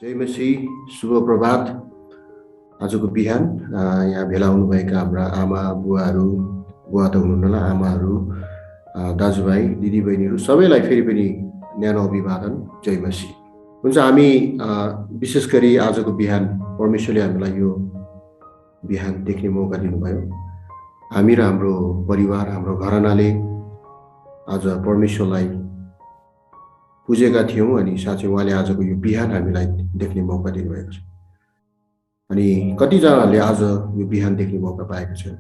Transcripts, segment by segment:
जय मसीह, शुभ प्रभात। आजको बिहान यहाँ भेला हुनुभएका हाम्रा आमा बुवाहरू, बुवा त हुनुहुन्न, आमाहरू, दाजुभाइ दिदीबहिनीहरू सबैलाई फेरि पनि न्यानो अभिवादन। जय मसीह। हुन्छ, हामी विशेष गरी आजको बिहान परमेश्वरले हामीलाई यो बिहान देख्ने मौका दिनुभयो। हामी र हाम्रो परिवार, हाम्रो घरानाले आज परमेश्वरलाई पुजेका थियौँ अनि साँच्चै उहाँले आजको यो बिहान हामीलाई देख्ने मौका दिनुभएको छ। अनि कतिजनाले आज यो बिहान देख्ने मौका पाएको छ।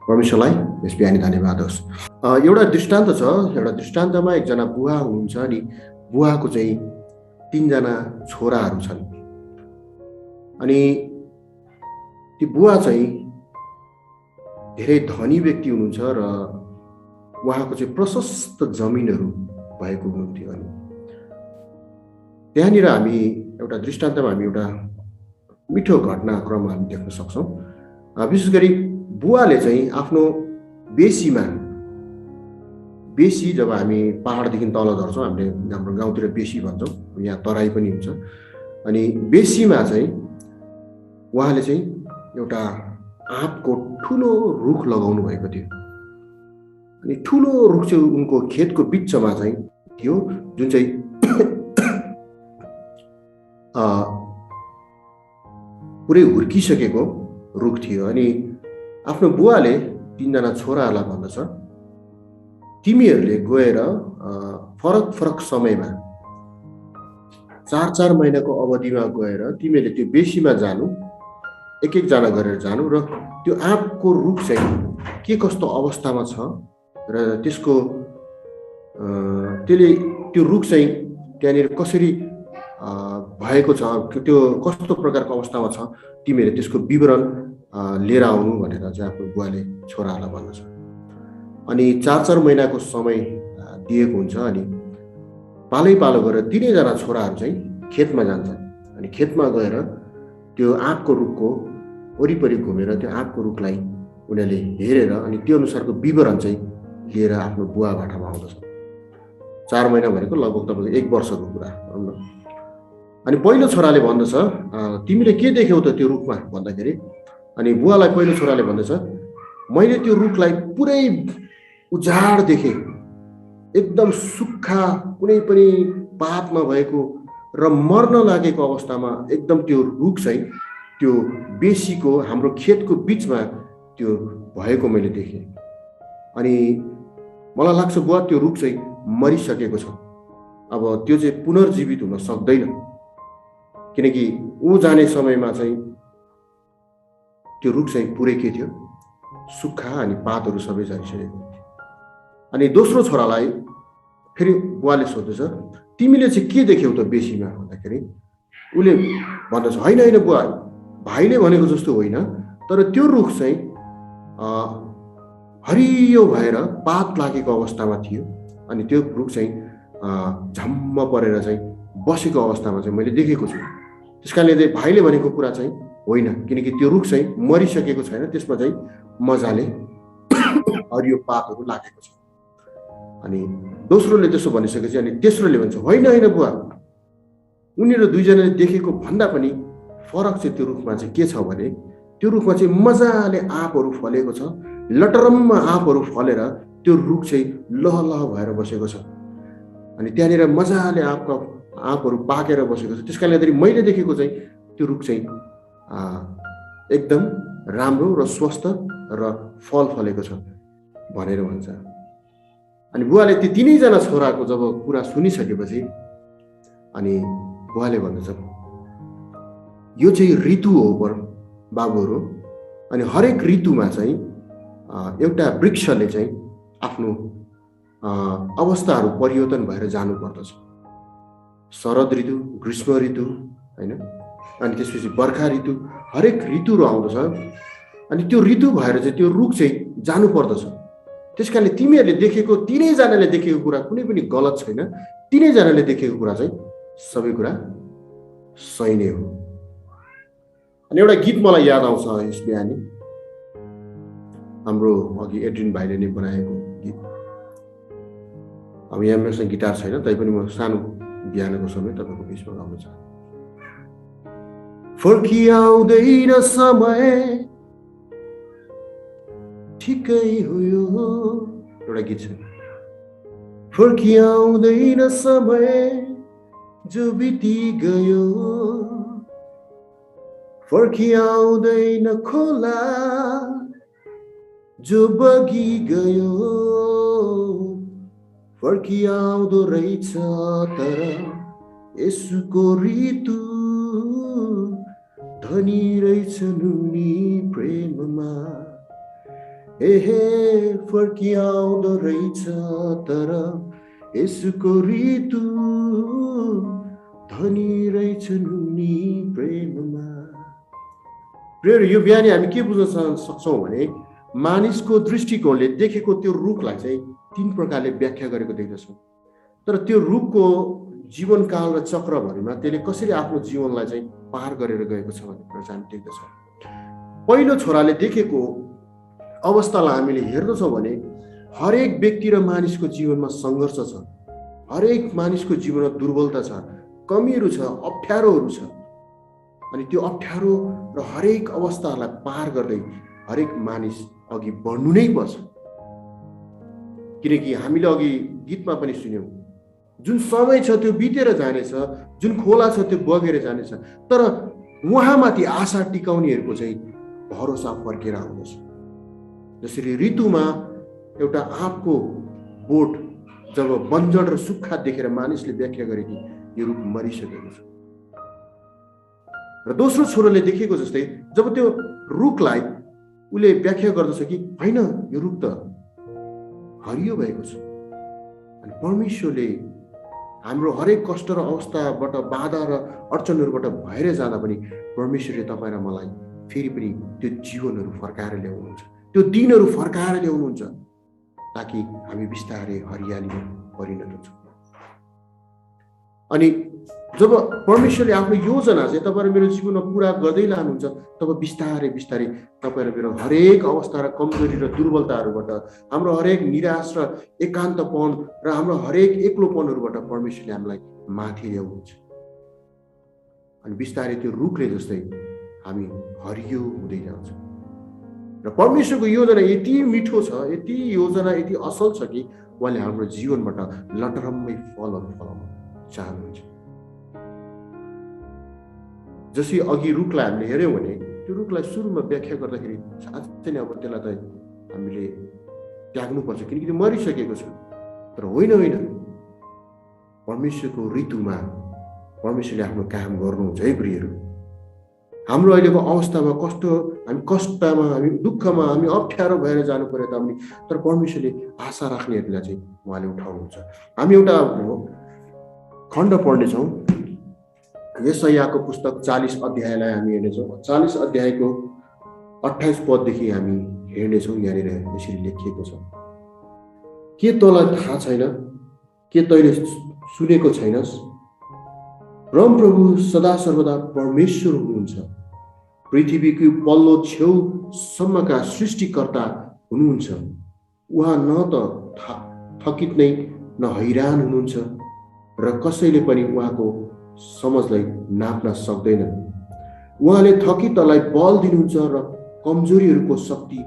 परमेश्वरलाई यस बिहानी धन्यवाद होस्। एउटा दृष्टान्त छ। एउटा दृष्टान्तमा एकजना बुवा हुनुहुन्छ अनि बुवाको चाहिँ 3 जना छोराहरू छन्। अनि ती बुवा चाहिँ धेरै धनी व्यक्ति हुनुहुन्छ र उहाँको चाहिँ प्रशस्त जमिनहरू भएको हुनुहुन्थ्यो। अनि त्यहाँनिर हामी एउटा दृष्टान्तमा हामी एउटा मिठो घटनाक्रम हामी देख्न सक्छौँ। विशेष गरी बुवाले चाहिँ आफ्नो बेसी जब हामी पहाडदेखि तल झर्छौँ, हामीले हाम्रो गाउँतिर बेसी भन्छौँ, यहाँ तराई पनि हुन्छ। अनि बेसीमा चाहिँ उहाँले चाहिँ एउटा आँपको ठुलो रुख लगाउनु भएको थियो। अनि ठुलो रुख चाहिँ उनको खेतको बिचमा चाहिँ थियो, जुन चाहिँ पुरै हुर्किसकेको रुख थियो। अनि आफ्नो बुवाले 3 जना छोराहरूलाई भन्दछ, तिमीहरूले गएर फरक फरक समयमा 4-4 महिनाको अवधिमा गएर तिमीहरूले त्यो बेसीमा जानु, एक जना गरेर जानु र त्यो आँपको रुख चाहिँ के कस्तो अवस्थामा छ र त्यसको त्यो रुख चाहिँ त्यहाँनिर कसरी भएको छ, त्यो कस्तो प्रकारको अवस्थामा छ, तिमीहरूले त्यसको विवरण लिएर आउनु भनेर चाहिँ आफ्नो बुवाले छोराहरूलाई भन्दछ। अनि 4-4 महिनाको समय दिएको हुन्छ। अनि पालो गरेर 3 जना छोराहरू चाहिँ खेतमा जान्छन्। अनि खेतमा गएर त्यो आँपको रुखको वरिपरि घुमेर त्यो आँपको रुखलाई उनीहरूले हेरेर अनि त्यो अनुसारको विवरण चाहिँ लिएर आफ्नो बुवाबाटमा आउँदछ। 4 महिना भनेको लगभग तपाईँको 1 वर्षको कुरा। अनि पहिलो छोराले भन्दछ, तिमीले के देख्यौ त त्यो रुखमा भन्दाखेरि, अनि बुवालाई पहिलो छोराले भन्दछ, मैले त्यो रुखलाई पुरै उजाड देखेँ, एकदम सुक्खा, कुनै पनि पात नभएको र मर्न लागेको अवस्थामा एकदम त्यो रुख चाहिँ त्यो बेसीको हाम्रो खेतको बिचमा त्यो भएको मैले देखेँ। अनि मलाई लाग्छ बुवा त्यो रुख चाहिँ मरिसकेको छ, अब त्यो चाहिँ पुनर्जीवित हुन सक्दैन, किनकि ऊ जाने समयमा चाहिँ त्यो रुख चाहिँ पुरै के थियो, सुक्खा अनि पातहरू सबै झरिसकेको। अनि दोस्रो छोरालाई फेरि बुवाले सोध्दछ, तिमीले चाहिँ के देख्यौ त बेसीमा भन्दाखेरि उसले भन्दछ, होइन बुवा, भाइले भनेको जस्तो होइन, तर त्यो रुख चाहिँ हरियो भएर पात लागेको अवस्थामा थियो। अनि त्यो रुख चाहिँ झम्म परेर चाहिँ बसेको अवस्थामा चाहिँ मैले देखेको छु। त्यस कारणले चाहिँ भाइले भनेको कुरा चाहिँ होइन, किनकि त्यो रुख चाहिँ मरिसकेको छैन, त्यसमा चाहिँ मजाले हरियो पातहरू लागेको छ। अनि दोस्रोले त्यसो भनिसकेपछि अनि तेस्रोले भन्छ, होइन बुवा, उनीहरू 2 जनाले देखेको भन्दा पनि फरक चाहिँ त्यो रुखमा चाहिँ के छ भने त्यो रुखमा चाहिँ मजाले आँपहरू फलेको छ, लटरम्म आँपहरू फलेर त्यो रुख चाहिँ लहलह भएर बसेको छ। अनि त्यहाँनिर मजाले आँपहरू पाकेर बसेको छ। त्यस कारणले मैले देखेको चाहिँ त्यो रुख चाहिँ एकदम राम्रो र स्वस्थ र फल फलेको छ भनेर भन्छ। अनि बुवाले ती 3 जना छोराको जब कुरा सुनिसकेपछि अनि बुवाले भन्दछ, यो चाहिँ ऋतु हो बाबुहरू। अनि हरेक ऋतुमा चाहिँ एउटा वृक्षले चाहिँ आफ्नो अवस्थाहरू परिवर्तन भएर जानु पर्दछ। शरद ऋतु, ग्रीष्म ऋतु, होइन, अनि त्यसपछि बर्खा ऋतु, हरेक ऋतुहरू आउँदछ। अनि त्यो ऋतु भएर चाहिँ त्यो रुख चाहिँ जानु पर्दछ। त्यस कारणले तिमीहरूले देखेको, 3 जनाले देखेको कुरा कुनै पनि गलत छैन, 3 जनाले देखेको कुरा चाहिँ सबै कुरा सही नै हो। अनि एउटा गीत मलाई याद आउँछ यस बिहानी, हाम्रो अघि एड्रिन भाइले नै बनाएको गीत। अब यहाँ मसँग गिटार छैन, तैपनि म सानो बिहानको समय तपाईँको बिचमा गाउन चाहन्छु। फर्किआउँदैन समय ठिकै हो यो एउटा गीत छ। फर्किआउँदैन समय जो बिति गयो, फर्किआउँदैन खोला जो बगी गयो, फर्किआउँदो रहेछ तर यसुको ऋतु, धनी रहेछ नुनी प्रेममा। हे फर्किआउँदो रहेछ तर यसुको ऋतु, धनी रहेछ नुनी प्रेममा। प्रिय, यो बिहानी हामी के बुझ्न सक्छौँ भने मानिसको दृष्टिकोणले देखेको त्यो रुखलाई चाहिँ तीन प्रकारले व्याख्या गरेको देख्दछौँ। तर त्यो रुखको जीवनकाल र चक्रभरिमा त्यसले कसरी आफ्नो जीवनलाई चाहिँ पार गरेर गएको छ भन्ने कुरा चाहिँ हामी देख्दछौँ। पहिलो छोराले देखेको अवस्थालाई हामीले हेर्दछौँ भने हरेक व्यक्ति र मानिसको जीवनमा सङ्घर्ष छ, हरेक मानिसको जीवनमा दुर्बलता छ, कमीहरू छ, अप्ठ्यारोहरू छ। अनि त्यो अप्ठ्यारो र हरेक अवस्थालाई पार गर्दै हरेक मानिस अघि बढ्नु नै पर्छ। किनकि हामीले अघि गीतमा पनि सुन्यौँ, जुन समय छ त्यो बितेर जानेछ, जुन खोला छ त्यो बगेर जानेछ, तर उहाँमाथि आशा टिकाउनेहरूको चाहिँ भरोसा फर्केर आउँदछ। जसरी ऋतुमा एउटा आँपको बोट जब बन्जर र सुक्खा देखेर मानिसले व्याख्या गरे कि यो रुख मरिसकेको छ, र दोस्रो छोरोले देखेको जस्तै जब त्यो रुखलाई उसले व्याख्या गर्दछ कि होइन यो रुख त हरियो भएको छ। अनि परमेश्वरले हाम्रो हरेक कष्ट र अवस्थाबाट, बाधा र अडचनहरूबाट भएर जाँदा पनि परमेश्वरले तपाईँ र मलाई फेरि पनि त्यो जीवनहरू फर्काएर ल्याउनुहुन्छ, त्यो दिनहरू फर्काएर ल्याउनुहुन्छ, ताकि हामी बिस्तारै हरियालीमा परिणत हुन्छौँ। अनि जब परमेश्वरले आफ्नो योजना चाहिँ तपाईँ र मेरो जीवनमा पुरा गर्दै लानुहुन्छ, तब बिस्तारै बिस्तारै तपाईँ र मेरो हरेक अवस्था र कमजोरी र दुर्बलताहरूबाट, हाम्रो हरेक निराश र एकान्तपन र हाम्रो हरेक एक्लोपनहरूबाट परमेश्वरले हामीलाई माथि ल्याउनुहुन्छ। अनि बिस्तारै त्यो रुखले जस्तै हामी हरियो हुँदै जान्छ। र परमेश्वरको योजना यति मिठो छ, यति योजना यति असल छ कि उहाँले हाम्रो जीवनबाट लटरम्मै फलहरू फलाउन चाहनुहुन्छ। जसरी अघि रुखलाई हामीले हेऱ्यौँ भने त्यो रुखलाई सुरुमा व्याख्या गर्दाखेरि साँच्चै नै अब त्यसलाई त हामीले त्याग्नुपर्छ किनकि त्यो मरिसकेको छ। तर होइन, परमेश्वरको ऋतुमा परमेश्वरले आफ्नो काम गर्नुहुन्छ है प्रियहरू। हाम्रो अहिलेको अवस्थामा हामी कष्टमा, हामी दुःखमा, हामी अप्ठ्यारो भएर जानु पर्यो तापनि तर परमेश्वरले आशा राख्नेहरूलाई चाहिँ उहाँले उठाउनुहुन्छ। हामी एउटा खण्ड पढ्नेछौँ, यशायाको पुस्तक 40 अध्यायलाई हामी हेर्नेछौँ। 40 अध्यायको 28 पददेखि हामी हेर्नेछौँ। यहाँनिर यसरी लेखिएको छ, के तँलाई थाहा छैन, के तैँले सुनेको छैनस्, परमप्रभु सदा सर्वदा परमेश्वर हुनुहुन्छ, पृथ्वीको पल्लो छेउसम्मका सृष्टिकर्ता हुनुहुन्छ। उहाँ न त थकित नै न हैरान हुनुहुन्छ र कसैले पनि उहाँको समझलाई नाप्न सक्दैनन्। उहाँले थकितलाई बल दिनुहुन्छ र कमजोरीहरूको शक्ति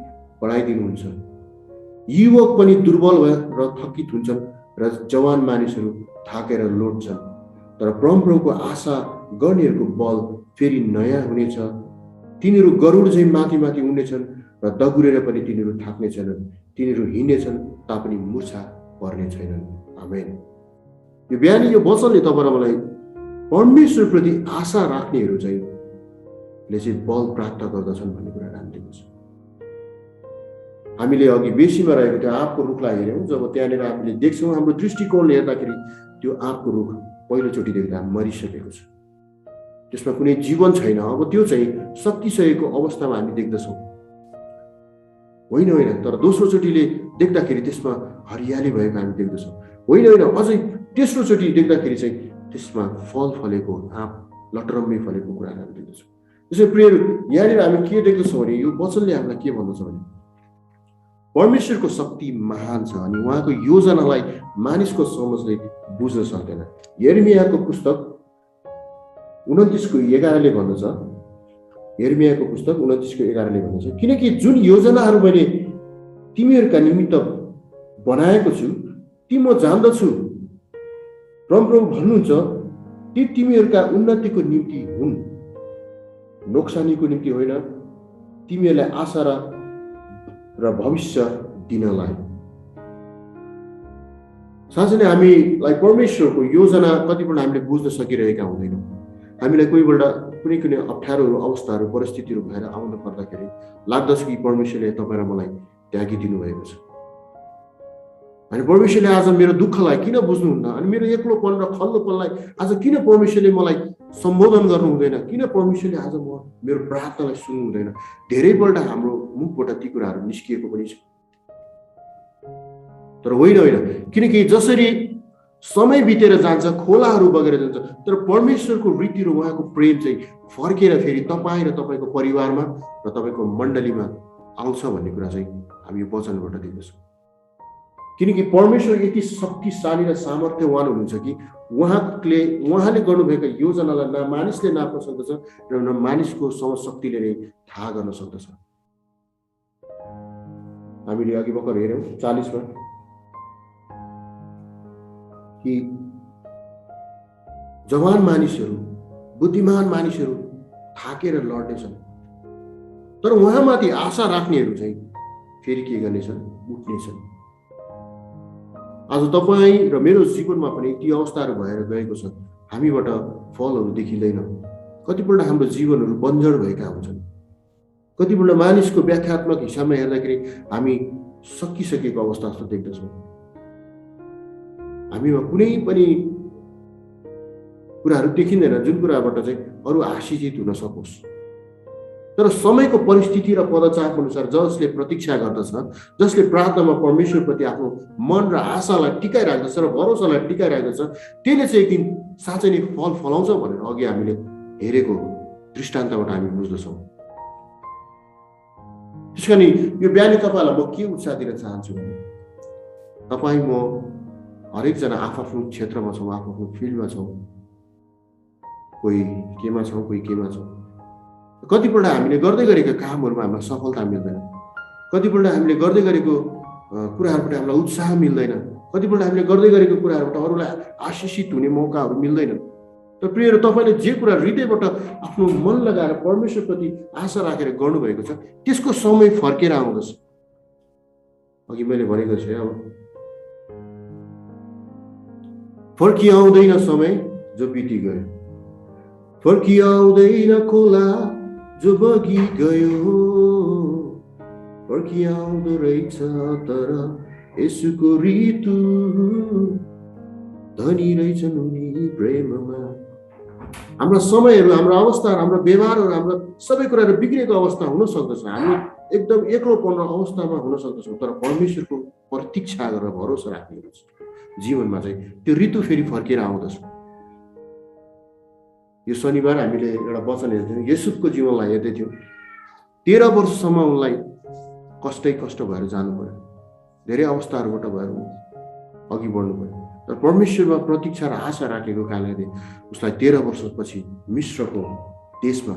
बढाइदिनुहुन्छ। युवक पनि दुर्बल र थकित हुन्छन् र जवान मानिसहरू थाकेर लोट्छन्। तर परमप्रभुको आशा गर्नेहरूको बल फेरि नयाँ हुनेछ। तिनीहरू गरुड झैँ माथि माथि उड्नेछन् र दगुरेर पनि तिनीहरू थाक्ने छैनन्। तिनीहरू हिँड्नेछन् तापनि मुर्छा पर्ने छैनन्। आमेन। यो बिहानी यो वचनले तपाईँ र मलाई परमेश्वरप्रति आशा राख्नेहरू चाहिँ बल प्राप्त गर्दछन् भन्ने कुरा राखिदिएको छ। हामीले अघि बेसीमा रहेको त्यो आँपको रुखलाई हेऱ्यौँ, जब त्यहाँनिर हामीले देख्छौँ हाम्रो दृष्टिकोणले हेर्दाखेरि त्यो आँपको रुख पहिलोचोटि देख्दा मरिसकेको छ, त्यसमा कुनै जीवन छैन। अब त्यो चाहिँ सकिसकेको अवस्थामा हामी देख्दछौँ। होइन, तर दोस्रोचोटिले देख्दाखेरि त्यसमा हरियाली भएको हामी देख्दछौँ। होइन, अझै तेस्रोचोटि देख्दाखेरि चाहिँ त्यसमा फल फलेको, आँप लटरम्मै फलेको कुरा हामी देख्दछौँ। त्यसै प्रिय, यहाँनिर हामी के देख्दछौँ भने यो वचनले हामीलाई के भन्दछ भने परमेश्वरको शक्ति महान छ अनि उहाँको योजनालाई मानिसको समझले बुझ्न सक्दैन। यिर्मयाको पुस्तक 29:11 भन्दछ, यिर्मयाको पुस्तक 29:11 भन्छ, किनकि जुन योजनाहरू मैले तिमीहरूका निमित्त बनाएको छु ती म जान्दछु। परमप्रभु भन्नुहुन्छ ती तिमीहरूका उन्नतिको निम्ति हुन्, नोक्सानीको निम्ति होइन, तिमीहरूलाई आशा र भविष्य दिनलाई। साँच्चै नै हामीलाई परमेश्वरको योजना कतिपल्ट हामीले बुझ्न सकिरहेका हुँदैनौँ। हामीलाई कोहीपल्ट कुनै कुनै अप्ठ्यारो अवस्थाहरू परिस्थितिहरू भएर आउनु पर्दाखेरि लाग्दछ कि परमेश्वरले तपाईँ र मलाई त्यागिदिनु भएको छ। अनि परमेश्वरले आज मेरो दुःखलाई किन बुझ्नुहुन्न, अनि मेरो एक्लोपन र खल्लोपनलाई आज किन परमेश्वरले मलाई सम्बोधन गर्नु हुँदैन, किन परमेश्वरले आज मेरो प्रार्थनालाई सुन्नु हुँदैन। धेरैपल्ट हाम्रो मुखबाट ती कुराहरू निस्किएको पनि छ। तर होइन, किनकि जसरी समय बितेर जान्छ, खोलाहरू बगेर जान्छ, तर परमेश्वरको रीति र उहाँको प्रेम चाहिँ फर्केर फेरि तपाईँ र तपाईँको परिवारमा र तपाईँको मण्डलीमा आउँछ भन्ने कुरा चाहिँ हामी यो वचनबाट देख्दछौँ। किनकि परमेश्वर यति शक्तिशाली र सामर्थ्यवान हुनुहुन्छ कि उहाँले गर्नुभएका योजनालाई न मानिसले नाप्न सक्दछ र न मानिसको समशक्तिले नै थाहा गर्न सक्दछ। हामीले अघि भर्खर हेऱ्यौँ 40 मा कि जवान मानिसहरू, बुद्धिमान मानिसहरू थाकेर लड्नेछन्, तर उहाँमाथि आशा राख्नेहरू चाहिँ फेरि के गर्नेछन्, उठ्नेछन्। आज तपाईँ र मेरो जीवनमा पनि ती अवस्थाहरू भएर गएको छ। हामीबाट फलहरू देखिँदैन। कतिपल्ट हाम्रो जीवनहरू बन्जर भएका हुन्छन्। कतिपल्ट मानिसको व्याख्यात्मक हिसाबमा हेर्दाखेरि हामी सकिसकेको अवस्था जस्तो देख्दछौँ। हामीमा कुनै पनि कुराहरू देखिँदैन जुन कुराबाट चाहिँ अरू आशिषित हुन सकोस्। तर समयको परिस्थिति र पदचाप अनुसार जसले प्रतीक्षा गर्दछ, जसले प्रार्थनामा परमेश्वरप्रति आफ्नो मन र आशालाई टिकाइराख्दछ र भरोसालाई टिकाइराख्दछ, त्यसले चाहिँ एक दिन साँच्चै नै फल फलाउँछ भनेर अघि हामीले हेरेको दृष्टान्तबाट हामी बुझ्दछौँ। त्यसकारण यो बिहानै तपाईँलाई म के उत्साह दिन चाहन्छु भने, तपाईँ म हरेकजना आफ्नो क्षेत्रमा छौँ, आफ्नो फिल्डमा छौँ, कोही केमा छौँ, कोही केमा छौँ। कतिपल्ट हामीले गर्दै गरेका कामहरूमा हामीलाई सफलता मिल्दैन, कतिपल्ट हामीले गर्दै गरेको कुराहरूबाट हामीलाई उत्साह मिल्दैन, कतिपल्ट हामीले गर्दै गरेको कुराहरूबाट अरूलाई आशिषित हुने मौकाहरू मिल्दैन। तर प्रियहरू, तपाईँले जे कुरा हृदयबाट आफ्नो मन लगाएर परमेश्वरप्रति आशा राखेर गर्नुभएको छ त्यसको समय फर्केर आउँदछ। अघि मैले भनेको छु, अब फर्किआउँदैन समय जो बिति गयो, फर्किआउँदैन खोला जो बगी गयो, फर्किआउँदो रहेछ तर यसुको ऋतु, धनी रहेछन् उनी प्रेममा। हाम्रा समयहरू, हाम्रो अवस्थाहरू, हाम्रो व्यवहारहरू, हाम्रो सबै कुराहरू बिग्रेको अवस्था हुन सक्दछ। हामी एकदम एक्लोपन अवस्थामा हुन सक्दछौँ, तर परमेश्वरको प्रतीक्षा गरेर भरोसा राख्ने जीवनमा चाहिँ त्यो ऋतु फेरि फर्केर आउँदछ। यो शनिबार हामीले एउटा वचन हेर्थ्यौँ, युसुफको जीवनलाई हेर्दै थियौँ। 13 वर्षसम्म उनलाई कष्ट भएर जानु पर्यो, धेरै अवस्थाहरूबाट भएर अघि बढ्नु पर्यो। तर परमेश्वरमा प्रतीक्षा र आशा राखेको कारणले उसलाई 13 वर्षपछि मिश्रको देशमा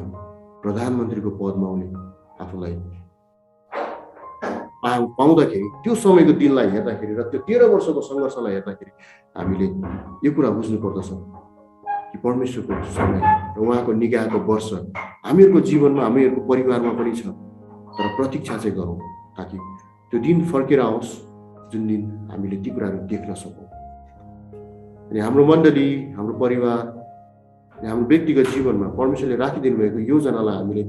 प्रधानमन्त्रीको पदमा उनी आफूलाई पाउँदाखेरि, त्यो समयको दिनलाई हेर्दाखेरि र त्यो 13 वर्षको सङ्घर्षलाई हेर्दाखेरि हामीले यो कुरा बुझ्नु पर्दछ कि परमेश्वरको समय र उहाँको निगाहको वर्ष हामीहरूको जीवनमा, हामीहरूको परिवारमा पनि छ। तर प्रतीक्षा चाहिँ गरौँ ताकि त्यो दिन फर्केर आओस् जुन दिन हामीले ती कुराहरू देख्न सकौँ। अनि हाम्रो मण्डली, हाम्रो परिवार, हाम्रो व्यक्तिगत जीवनमा परमेश्वरले राखिदिनु भएको योजनालाई हामीले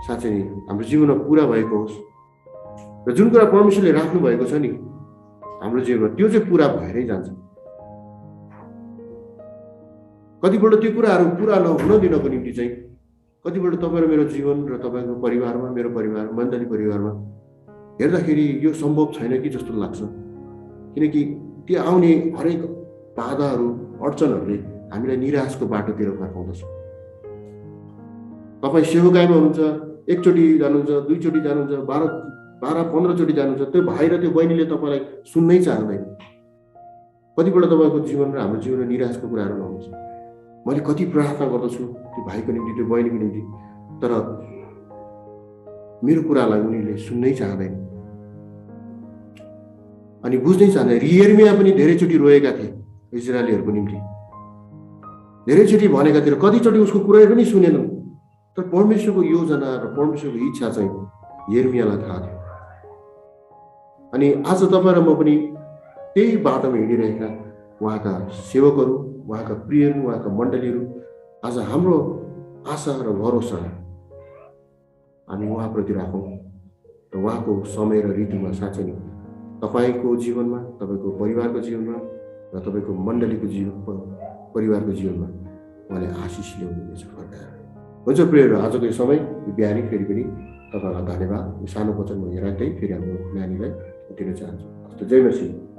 साँच्चै नै हाम्रो जीवनमा पुरा भएको होस् र जुन कुरा परमेश्वरले राख्नु भएको छ नि हाम्रो जीवनमा, त्यो चाहिँ पुरा भएरै जान्छ। कतिपल्ट त्यो कुराहरू पुरा नहुन दिनको निम्ति चाहिँ कतिपल्ट तपाईँ र मेरो जीवन र तपाईँको परिवारमा, मेरो परिवार, मण्डली परिवारमा हेर्दाखेरि यो सम्भव छैन कि जस्तो लाग्छ। किनकि त्यो आउने हरेक बाधाहरू, अडचनहरूले हामीलाई निराशको बाटोतिर फर्काउँदछ। तपाईँ सेवकाईमा हुनुहुन्छ, एकचोटि जानुहुन्छ, दुईचोटि जानुहुन्छ, 12-15 चोटि जानुहुन्छ, त्यो भाइ र त्यो बहिनीले तपाईँलाई सुन्नै चाहँदैन। कतिपल्ट तपाईँको जीवन र हाम्रो जीवनमा निराशको कुराहरू आउँछ। मैले कति प्रार्थना गर्दछु त्यो भाइको निम्ति, त्यो बहिनीको निम्ति, तर मेरो कुरालाई उनीहरूले सुन्नै चाहँदैन अनि बुझ्नै चाहँदैन। यिर्मिया पनि धेरैचोटि रोएका थिए इजरायलीहरूको निम्ति, धेरैचोटि भनेका थिए, कतिचोटि उसको कुरै पनि सुनेनन्। तर परमेश्वरको योजना र परमेश्वरको इच्छा चाहिँ यिर्मियालाई थाहा थियो। अनि आज तपाईँ र म पनि त्यही बाटोमा हिँडिरहेका उहाँका सेवकहरू, उहाँका प्रियहरू, उहाँका मण्डलीहरू, आज हाम्रो आशा र भरोसा हामी उहाँप्रति राखौँ र उहाँको समय र ऋतुमा साँच्चै नै तपाईँको जीवनमा, तपाईँको परिवारको जीवनमा र तपाईँको मण्डलीको परिवारको जीवनमा उहाँले आशिष ल्याउनुहुनेछ फर्काएर। हुन्छ प्रियहरू, आजको यो समय बिहानी फेरि पनि तपाईँहरूलाई धन्यवाद। यो सानो वचन म यहाँ राख्दै फेरि हाम्रो नानीलाई दिन चाहन्छु। जय मसीह।